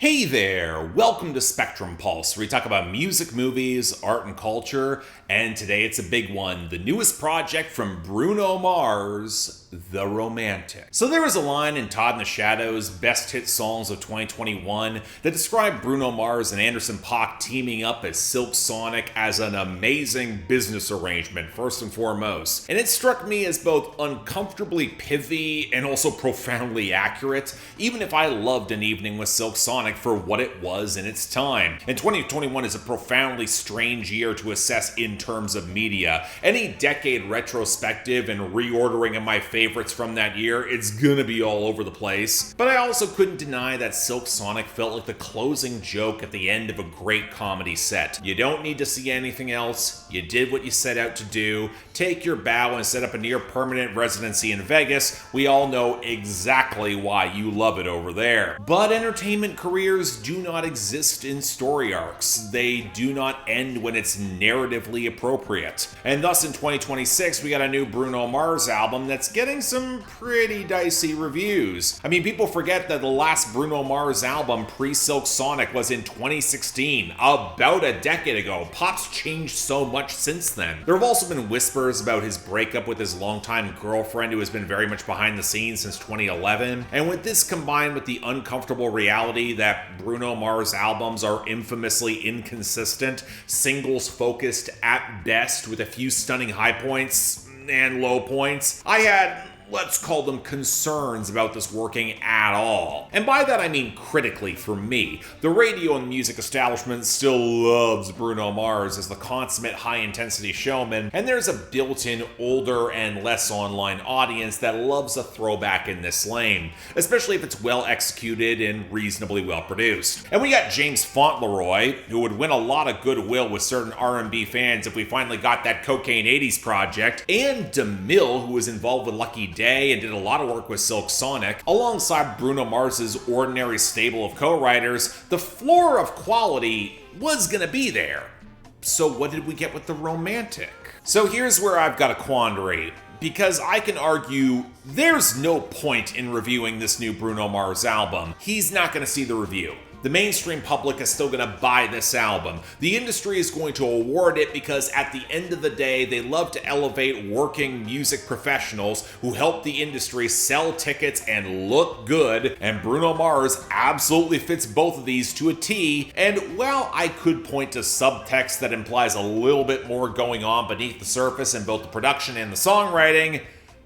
Hey there, welcome to Spectrum Pulse, where we talk about music, movies, art, and culture, and today it's a big one, the newest project from Bruno Mars, The Romantic. So there was a line in Todd in the Shadow's Best Hit Songs of 2021 that described Bruno Mars and Anderson .Paak teaming up as Silk Sonic as an amazing business arrangement, first and foremost. And it struck me as both uncomfortably pithy and also profoundly accurate, even if I loved An Evening with Silk Sonic for what it was in its time. And 2021 is a profoundly strange year to assess in terms of media. Any decade retrospective and reordering of my favorites from that year, it's gonna be all over the place. But I also couldn't deny that Silk Sonic felt like the closing joke at the end of a great comedy set. You don't need to see anything else, you did what you set out to do, take your bow and set up a near permanent residency in Vegas. We all know exactly why you love it over there. But entertainment careers do not exist in story arcs. They do not end when it's narratively appropriate. And thus in 2026, we got a new Bruno Mars album that's getting some pretty dicey reviews. I mean, people forget that the last Bruno Mars album pre-Silk Sonic was in 2016, about a decade ago. Pop's changed so much since then. There have also been whispers about his breakup with his longtime girlfriend, who has been very much behind the scenes since 2011. And with this combined with the uncomfortable reality that Bruno Mars albums are infamously inconsistent, singles focused at best with a few stunning high points and low points, I had, let's call them, concerns about this working at all. And by that I mean critically for me. The radio and music establishment still loves Bruno Mars as the consummate high-intensity showman, and there's a built-in older and less online audience that loves a throwback in this lane, especially if it's well executed and reasonably well produced. And we got James Fauntleroy, who would win a lot of goodwill with certain R&B fans if we finally got that Cocaine 80s project, and DeMille, who was involved with Lucky Day and did a lot of work with Silk Sonic. Alongside Bruno Mars's ordinary stable of co-writers, the floor of quality was gonna be there. So what did we get with The Romantic? So here's where I've got a quandary, because I can argue there's no point in reviewing this new Bruno Mars album. He's not gonna see the review. The mainstream public is still going to buy this album. The industry is going to award it because at the end of the day, they love to elevate working music professionals who help the industry sell tickets and look good, and Bruno Mars absolutely fits both of these to a T. And while I could point to subtext that implies a little bit more going on beneath the surface in both the production and the songwriting,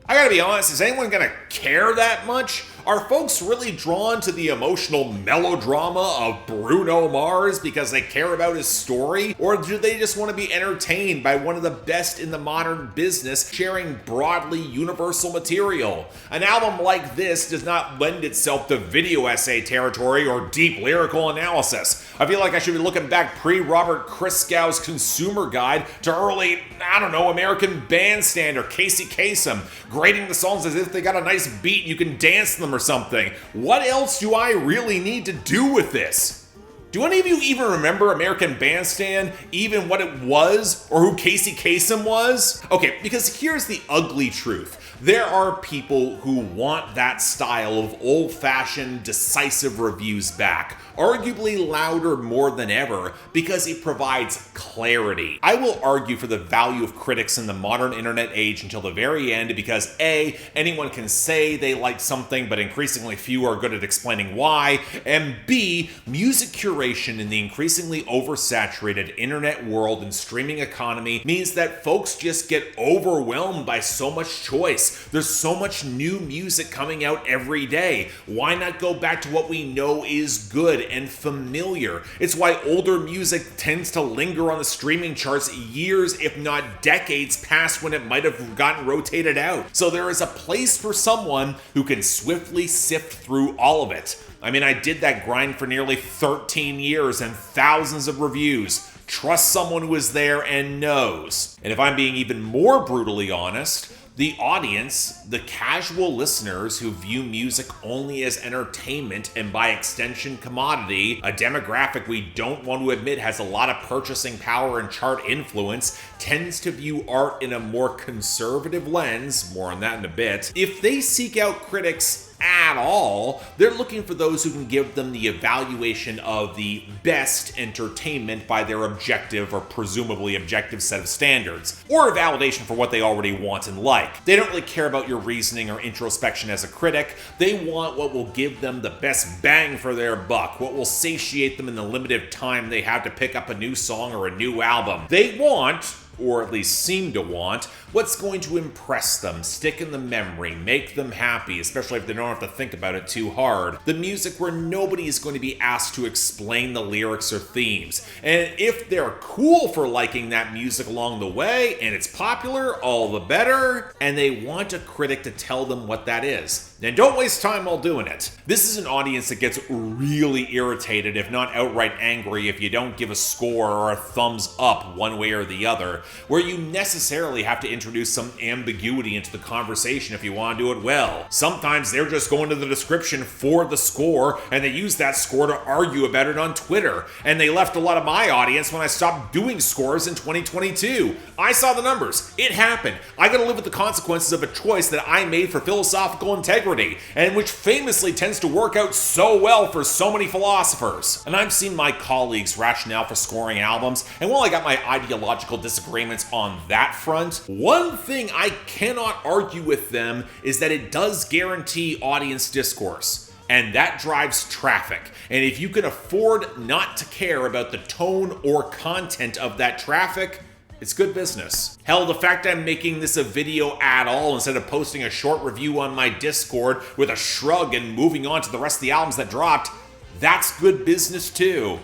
I gotta be honest, is anyone gonna care that much? Are folks really drawn to the emotional melodrama of Bruno Mars because they care about his story? Or do they just want to be entertained by one of the best in the modern business sharing broadly universal material? An album like this does not lend itself to video essay territory or deep lyrical analysis. I feel like I should be looking back pre-Robert Christgau's Consumer Guide to early, American Bandstand or Casey Kasem, grading the songs as if they got a nice beat and you can dance them or something. What else do I really need to do with this? Do any of you even remember American Bandstand, even what it was, or who Casey Kasem was? Okay, because here's the ugly truth. There are people who want that style of old-fashioned, decisive reviews back, arguably louder more than ever, because it provides clarity. I will argue for the value of critics in the modern internet age until the very end because A, anyone can say they like something, but increasingly few are good at explaining why, and B, music curation in the increasingly oversaturated internet world and streaming economy means that folks just get overwhelmed by so much choice. There's so much new music coming out every day. Why not go back to what we know is good and familiar? It's why older music tends to linger on the streaming charts years, if not decades, past when it might have gotten rotated out. So there is a place for someone who can swiftly sift through all of it. I mean, I did that grind for nearly 13 years and thousands of reviews. Trust someone who is there and knows. And if I'm being even more brutally honest, the audience, the casual listeners who view music only as entertainment and by extension commodity, a demographic we don't want to admit has a lot of purchasing power and chart influence, tends to view art in a more conservative lens, more on that in a bit. If they seek out critics at all. They're looking for those who can give them the evaluation of the best entertainment by their objective or presumably objective set of standards, or a validation for what they already want and like. They don't really care about your reasoning or introspection as a critic. They want what will give them the best bang for their buck, what will satiate them in the limited time they have to pick up a new song or a new album. They want, or at least seem to want, what's going to impress them, stick in the memory, make them happy, especially if they don't have to think about it too hard. The music where nobody is going to be asked to explain the lyrics or themes. And if they're cool for liking that music along the way, and it's popular, all the better, and they want a critic to tell them what that is. And don't waste time while doing it. This is an audience that gets really irritated, if not outright angry, if you don't give a score or a thumbs up one way or the other, where you necessarily have to introduce some ambiguity into the conversation if you want to do it well. Sometimes they're just going to the description for the score, and they use that score to argue about it on Twitter. And they left a lot of my audience when I stopped doing scores in 2022. I saw the numbers. It happened. I gotta live with the consequences of a choice that I made for philosophical integrity, and which famously tends to work out so well for so many philosophers. And I've seen my colleagues' rationale for scoring albums, and while I got my ideological disagreements on that front, one thing I cannot argue with them is that it does guarantee audience discourse. And that drives traffic. And if you can afford not to care about the tone or content of that traffic, it's good business. Hell, the fact I'm making this a video at all instead of posting a short review on my Discord with a shrug and moving on to the rest of the albums that dropped, that's good business too.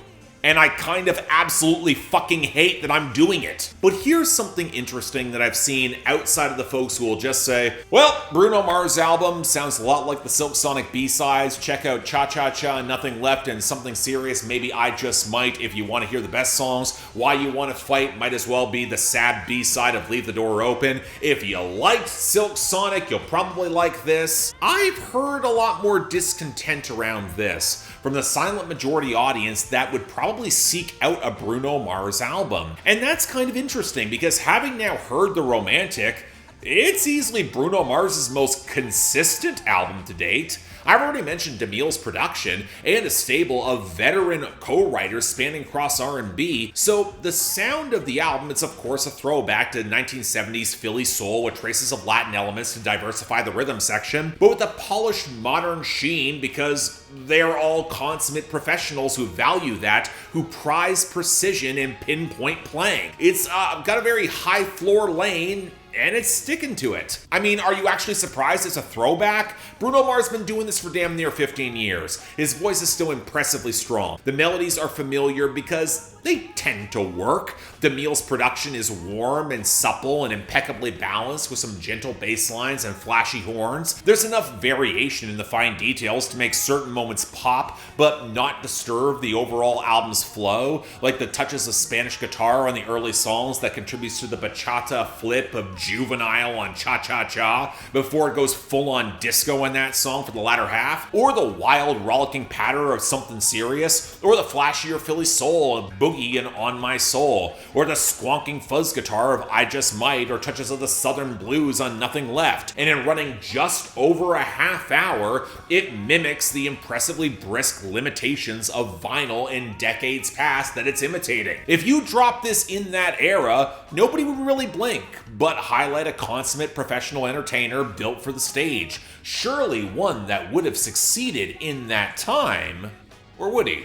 And I kind of absolutely fucking hate that I'm doing it. But here's something interesting that I've seen outside of the folks who will just say, well, Bruno Mars' album sounds a lot like the Silk Sonic B-sides. Check out Cha Cha Cha and Nothing Left and Something Serious. Maybe I Just Might. If you want to hear the best songs, Why You Want to Fight might as well be the sad B-side of Leave the Door Open. If you liked Silk Sonic, you'll probably like this. I've heard a lot more discontent around this from the silent majority audience that would probably seek out a Bruno Mars album. And that's kind of interesting because having now heard The Romantic, it's easily Bruno Mars' most consistent album to date. I've already mentioned DeMille's production and a stable of veteran co-writers spanning across R&B, so the sound of the album is of course a throwback to 1970s Philly soul with traces of Latin elements to diversify the rhythm section, but with a polished modern sheen because they're all consummate professionals who value that, who prize precision and pinpoint playing. It's got a very high floor lane, and it's sticking to it. I mean, are you actually surprised it's a throwback? Bruno Mars has been doing this for damn near 15 years. His voice is still impressively strong. The melodies are familiar because they tend to work. DeMille's production is warm and supple and impeccably balanced with some gentle bass lines and flashy horns. There's enough variation in the fine details to make certain moments pop, but not disturb the overall album's flow, like the touches of Spanish guitar on the early songs that contributes to the bachata flip of Juvenile on Cha Cha Cha before it goes full-on disco in that song for the latter half, or the wild rollicking patter of Something Serious, or the flashier Philly soul of Boogie and On My Soul, or the squonking fuzz guitar of I Just Might, or touches of the Southern blues on Nothing Left. And in running just over a half hour, it mimics the impressively brisk limitations of vinyl in decades past that it's imitating. If you drop this in that era, nobody would really blink, but highlight a consummate professional entertainer built for the stage. Surely one that would have succeeded in that time, or would he?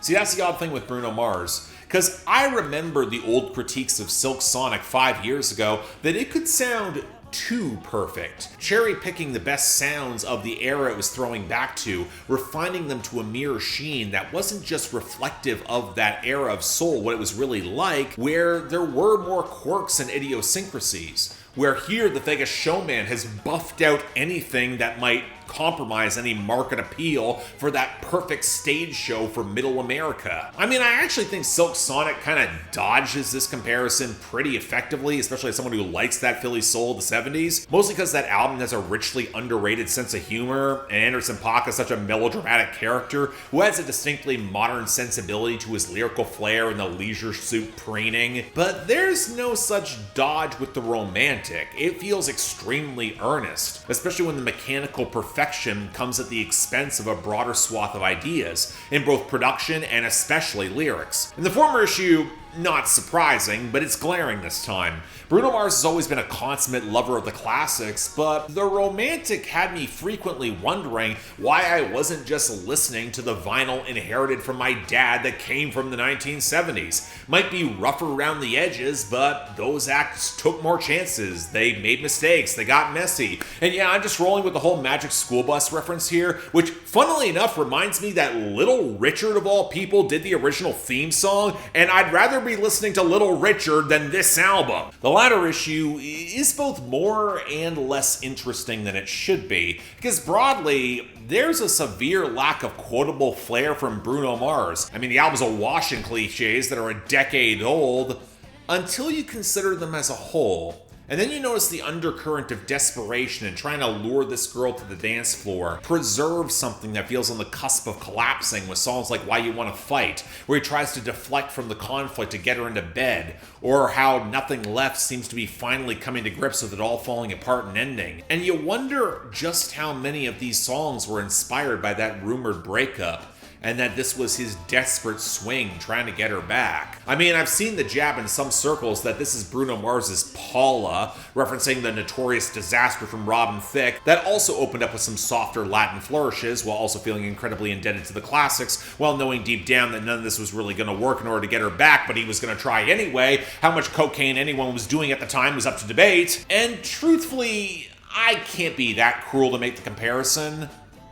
See, that's the odd thing with Bruno Mars, because I remember the old critiques of Silk Sonic 5 years ago that it could sound too perfect, cherry-picking the best sounds of the era it was throwing back to, refining them to a mirror sheen that wasn't just reflective of that era of soul, what it was really like, where there were more quirks and idiosyncrasies. Where here, the Vegas showman has buffed out anything that might compromise any market appeal for that perfect stage show for middle America. I mean, I actually think Silk Sonic kind of dodges this comparison pretty effectively, especially as someone who likes that Philly soul of the 70s, mostly because that album has a richly underrated sense of humor, and Anderson .Paak is such a melodramatic character who has a distinctly modern sensibility to his lyrical flair and the leisure suit preening, but there's no such dodge with The Romantic. It feels extremely earnest, especially when the mechanical perfection perfection comes at the expense of a broader swath of ideas, in both production and especially lyrics. In the former issue, not surprising, but it's glaring this time. Bruno Mars has always been a consummate lover of the classics, but The Romantic had me frequently wondering why I wasn't just listening to the vinyl inherited from my dad that came from the 1970s. Might be rougher around the edges, but those acts took more chances. They made mistakes, they got messy. And yeah, I'm just rolling with the whole Magic School Bus reference here, which funnily enough reminds me that Little Richard of all people did the original theme song, and I'd rather be listening to Little Richard than this album. The latter issue is both more and less interesting than it should be, because broadly, there's a severe lack of quotable flair from Bruno Mars. I mean, the album's awash in cliches that are a decade old, until you consider them as a whole. And then you notice the undercurrent of desperation in trying to lure this girl to the dance floor, preserve something that feels on the cusp of collapsing with songs like Why You Wanna Fight, where he tries to deflect from the conflict to get her into bed, or how Nothing Left seems to be finally coming to grips with it all falling apart and ending. And you wonder just how many of these songs were inspired by that rumored breakup, and that this was his desperate swing trying to get her back. I mean, I've seen the jab in some circles that this is Bruno Mars's Paula, referencing the notorious Disaster from Robin Thicke, that also opened up with some softer Latin flourishes, while also feeling incredibly indebted to the classics, while knowing deep down that none of this was really going to work in order to get her back, but he was going to try anyway. How much cocaine anyone was doing at the time was up to debate, and truthfully, I can't be that cruel to make the comparison,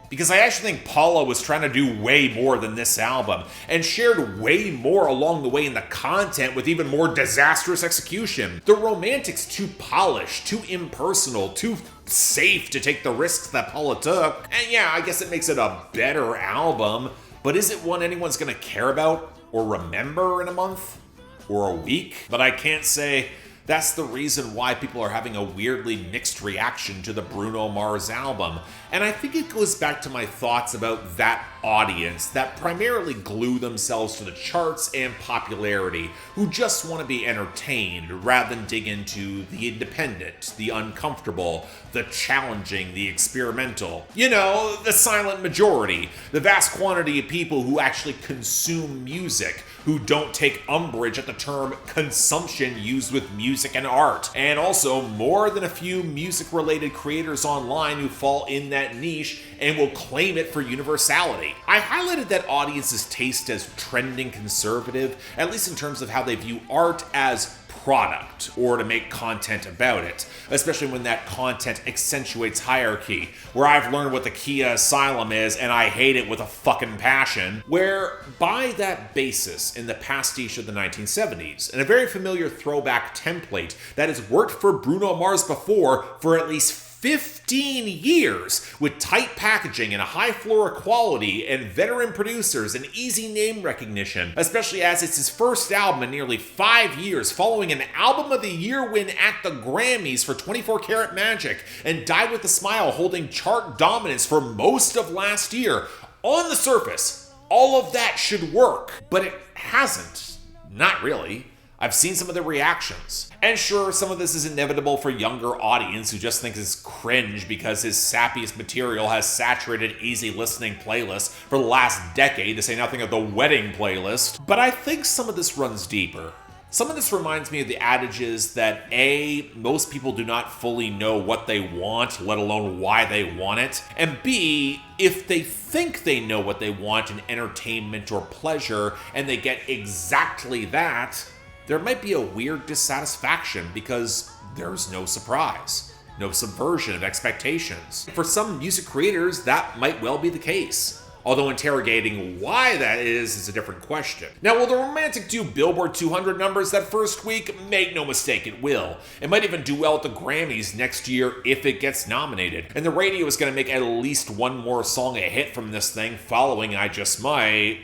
because I actually think Paula was trying to do way more than this album, and shared way more along the way in the content with even more disastrous execution. The Romantic's too polished, too impersonal, too safe to take the risks that Paula took. And yeah, I guess it makes it a better album, but is it one anyone's gonna care about or remember in a month or a week? But I can't say that's the reason why people are having a weirdly mixed reaction to the Bruno Mars album. And I think it goes back to my thoughts about that audience that primarily glue themselves to the charts and popularity, who just want to be entertained rather than dig into the independent, the uncomfortable, the challenging, the experimental. You know, the silent majority, the vast quantity of people who actually consume music, who don't take umbrage at the term consumption used with music and art. And also more than a few music-related creators online who fall in that niche and will claim it for universality. I highlighted that audience's taste as trending conservative, at least in terms of how they view art as product, or to make content about it, especially when that content accentuates hierarchy, where I've learned what the Kia Asylum is and I hate it with a fucking passion, where by that basis in the pastiche of the 1970s, and a very familiar throwback template that has worked for Bruno Mars before for at least 15 years, with tight packaging and a high floor of quality and veteran producers and easy name recognition, especially as it's his first album in nearly 5 years, following an Album of the Year win at the Grammys for 24 Karat Magic, and Died with a Smile holding chart dominance for most of last year. On the surface, all of that should work, but it hasn't. Not really. I've seen some of the reactions. And sure, some of this is inevitable for younger audience who just think it's cringe because his sappiest material has saturated easy listening playlists for the last decade, to say nothing of the wedding playlist. But I think some of this runs deeper. Some of this reminds me of the adages that A, most people do not fully know what they want, let alone why they want it, and B, if they think they know what they want in entertainment or pleasure and they get exactly that, there might be a weird dissatisfaction because there's no surprise, no subversion of expectations. For some music creators, that might well be the case. Although interrogating why that is a different question. Now, will The Romantic do Billboard 200 numbers that first week? Make no mistake, it will. It might even do well at the Grammys next year if it gets nominated. And the radio is going to make at least one more song a hit from this thing following I Just Might.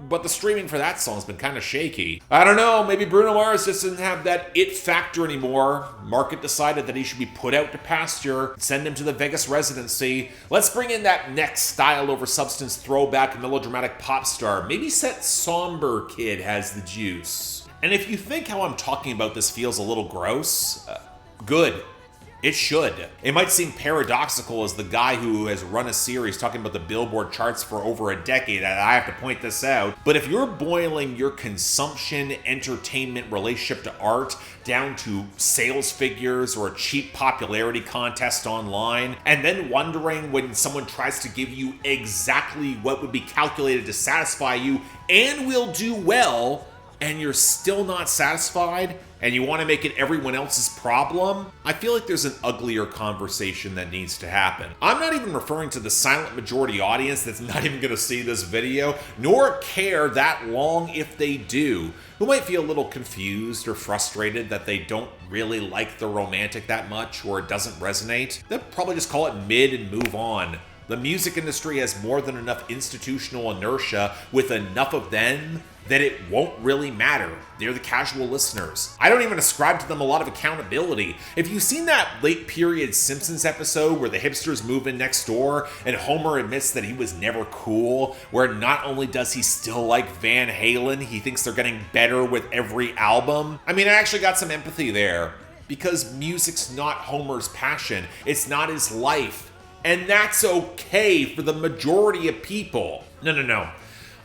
But the streaming for that song's been kind of shaky. I don't know, maybe Bruno Mars just doesn't have that it factor anymore. Market decided that he should be put out to pasture, send him to the Vegas residency. Let's bring in that next style over substance throwback melodramatic pop star. Maybe Set Somber Kid has the juice. And if you think how I'm talking about this feels a little gross, good. It should. It might seem paradoxical as the guy who has run a series talking about the Billboard charts for over a decade, and I have to point this out, but if you're boiling your consumption, entertainment relationship to art down to sales figures or a cheap popularity contest online, and then wondering when someone tries to give you exactly what would be calculated to satisfy you and will do well, and you're still not satisfied, and you want to make it everyone else's problem, I feel like there's an uglier conversation that needs to happen. I'm not even referring to the silent majority audience that's not even going to see this video, nor care that long if they do, who might feel a little confused or frustrated that they don't really like The Romantic that much, or it doesn't resonate. They'll probably just call it mid and move on. The music industry has more than enough institutional inertia with enough of them that it won't really matter. They're the casual listeners. I don't even ascribe to them a lot of accountability. If you've seen that late period Simpsons episode where the hipsters move in next door and Homer admits that he was never cool, where not only does he still like Van Halen, he thinks they're getting better with every album. I actually got some empathy there, because music's not Homer's passion. It's not his life. And that's okay for the majority of people. No.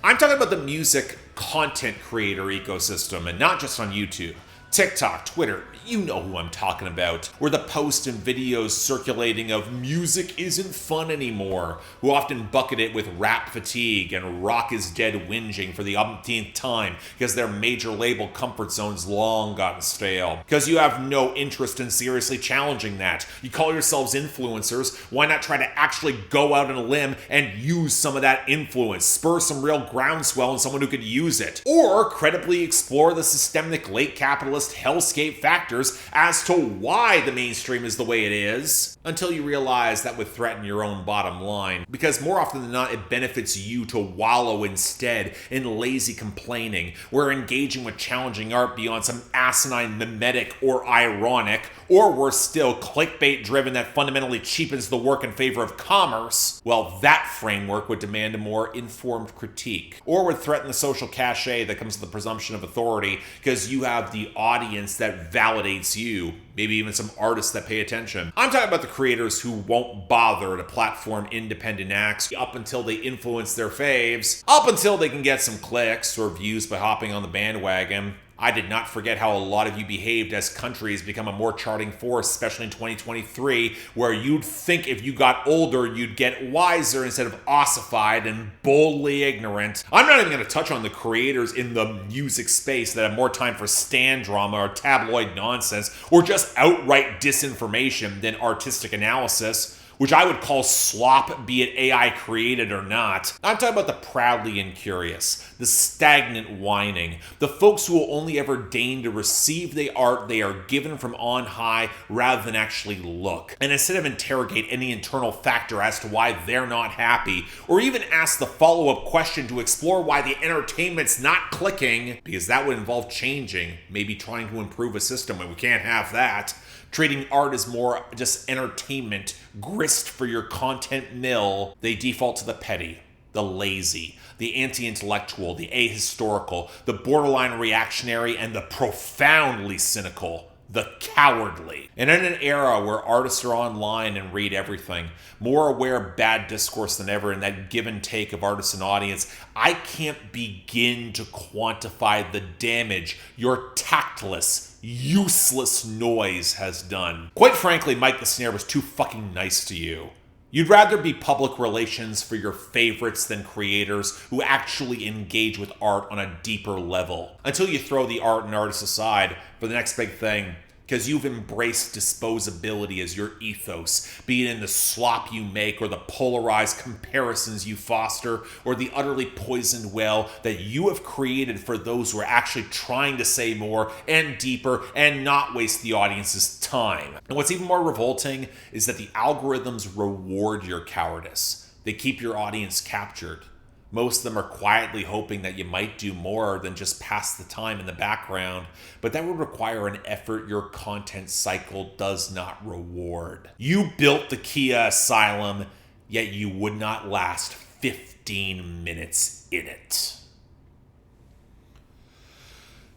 I'm talking about the music content creator ecosystem, and not just on YouTube. TikTok, Twitter, you know who I'm talking about, where the posts and videos circulating of music isn't fun anymore, who often bucket it with rap fatigue and rock is dead whinging for the umpteenth time because their major label comfort zone's long gotten stale. Because you have no interest in seriously challenging that. You call yourselves influencers, why not try to actually go out on a limb and use some of that influence, spur some real groundswell in someone who could use it, or credibly explore the systemic late capitalist hellscape factors as to why the mainstream is the way it is, until you realize that would threaten your own bottom line. Because more often than not, it benefits you to wallow instead in lazy complaining, where engaging with challenging art beyond some asinine mimetic or ironic, or worse still, clickbait driven that fundamentally cheapens the work in favor of commerce, well, that framework would demand a more informed critique, or would threaten the social cachet that comes with the presumption of authority, because you have the audience that validates you, maybe even some artists that pay attention. I'm talking about the creators who won't bother to platform independent acts up until they influence their faves, up until they can get some clicks or views by hopping on the bandwagon. I did not forget how a lot of you behaved as countries become a more charting force, especially in 2023, where you'd think if you got older, you'd get wiser instead of ossified and boldly ignorant. I'm not even going to touch on the creators in the music space that have more time for stan drama or tabloid nonsense, or just outright disinformation than artistic analysis, which I would call slop, be it AI created or not. I'm talking about the proudly incurious, the stagnant whining, the folks who will only ever deign to receive the art they are given from on high rather than actually look. And instead of interrogate any internal factor as to why they're not happy, or even ask the follow-up question to explore why the entertainment's not clicking, because that would involve changing, maybe trying to improve a system, and we can't have that. Treating art as more just entertainment, grist for your content mill, they default to the petty, the lazy, the anti-intellectual, the ahistorical, the borderline reactionary, and the profoundly cynical, the cowardly. And in an era where artists are online and read everything, more aware of bad discourse than ever in that give and take of artist and audience, I can't begin to quantify the damage your tactless, useless noise has done. Quite frankly, Mike the Snare was too fucking nice to you. You'd rather be public relations for your favorites than creators who actually engage with art on a deeper level. Until you throw the art and artists aside for the next big thing, because you've embraced disposability as your ethos, be it in the slop you make or the polarized comparisons you foster or the utterly poisoned well that you have created for those who are actually trying to say more and deeper and not waste the audience's time. And what's even more revolting is that the algorithms reward your cowardice. They keep your audience captured. Most of them are quietly hoping that you might do more than just pass the time in the background, but that would require an effort your content cycle does not reward. You built the Kia Asylum, yet you would not last 15 minutes in it.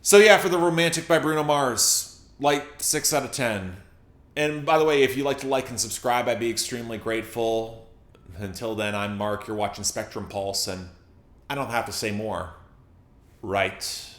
So yeah, for The Romantic by Bruno Mars, light 6 out of 10. And by the way, if you'd like to like and subscribe, I'd be extremely grateful. Until then, I'm Mark. You're watching Spectrum Pulse, and I don't have to say more. Right.